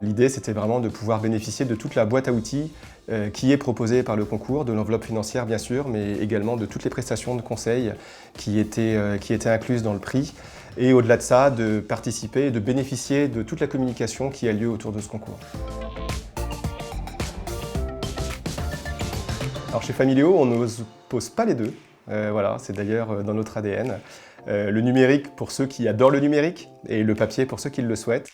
L'idée, c'était vraiment de pouvoir bénéficier de toute la boîte à outils qui est proposée par le concours, de l'enveloppe financière bien sûr, mais également de toutes les prestations de conseil qui étaient incluses dans le prix. Et au-delà de ça, de participer et de bénéficier de toute la communication qui a lieu autour de ce concours. Alors chez Familéo, on n'oppose pas les deux. Voilà, c'est d'ailleurs dans notre ADN. Le numérique pour ceux qui adorent le numérique et le papier pour ceux qui le souhaitent.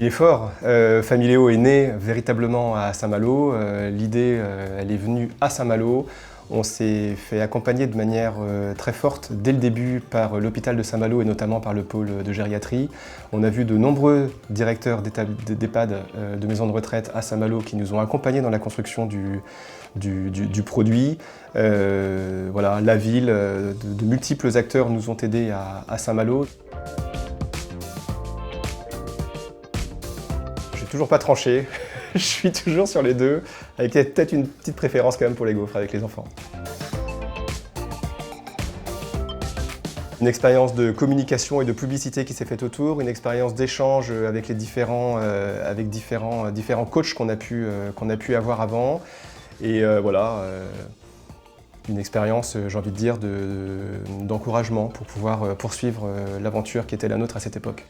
Il est fort. Familéo est né véritablement à Saint-Malo. L'idée, elle est venue à Saint-Malo. On s'est fait accompagner de manière très forte dès le début par l'hôpital de Saint-Malo et notamment par le pôle de gériatrie. On a vu de nombreux directeurs d'EHPAD, de maisons de retraite à Saint-Malo qui nous ont accompagnés dans la construction du produit. Voilà, la ville, de multiples acteurs nous ont aidés à Saint-Malo. Toujours pas tranché, je suis toujours sur les deux, avec peut-être une petite préférence quand même pour les gaufres avec les enfants. Une expérience de communication et de publicité qui s'est faite autour, une expérience d'échange avec les différents coachs qu'on a pu avoir avant. Et voilà, une expérience, j'ai envie de dire, d'encouragement pour pouvoir poursuivre l'aventure qui était la nôtre à cette époque.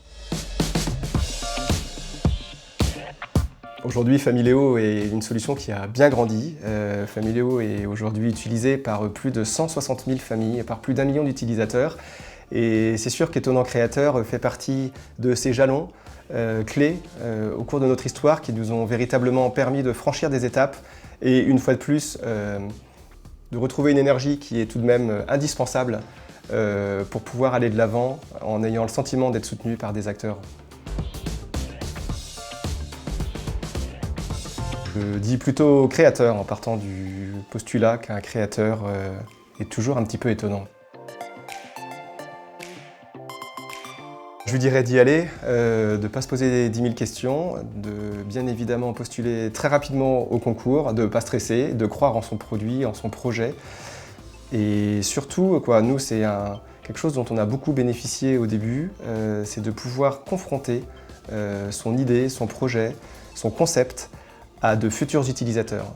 Aujourd'hui, Familéo est une solution qui a bien grandi. Familéo est aujourd'hui utilisé par plus de 160 000 familles, par plus d'1 million d'utilisateurs. Et c'est sûr qu'Étonnant Créateur fait partie de ces jalons clés au cours de notre histoire qui nous ont véritablement permis de franchir des étapes et une fois de plus de retrouver une énergie qui est tout de même indispensable pour pouvoir aller de l'avant en ayant le sentiment d'être soutenu par des acteurs. Je dis plutôt créateur en partant du postulat qu'un créateur est toujours un petit peu étonnant. Je lui dirais d'y aller, de ne pas se poser 10 000 questions, de bien évidemment postuler très rapidement au concours, de ne pas stresser, de croire en son produit, en son projet. Et surtout, nous, c'est quelque chose dont on a beaucoup bénéficié au début, c'est de pouvoir confronter son idée, son projet, son concept à de futurs utilisateurs.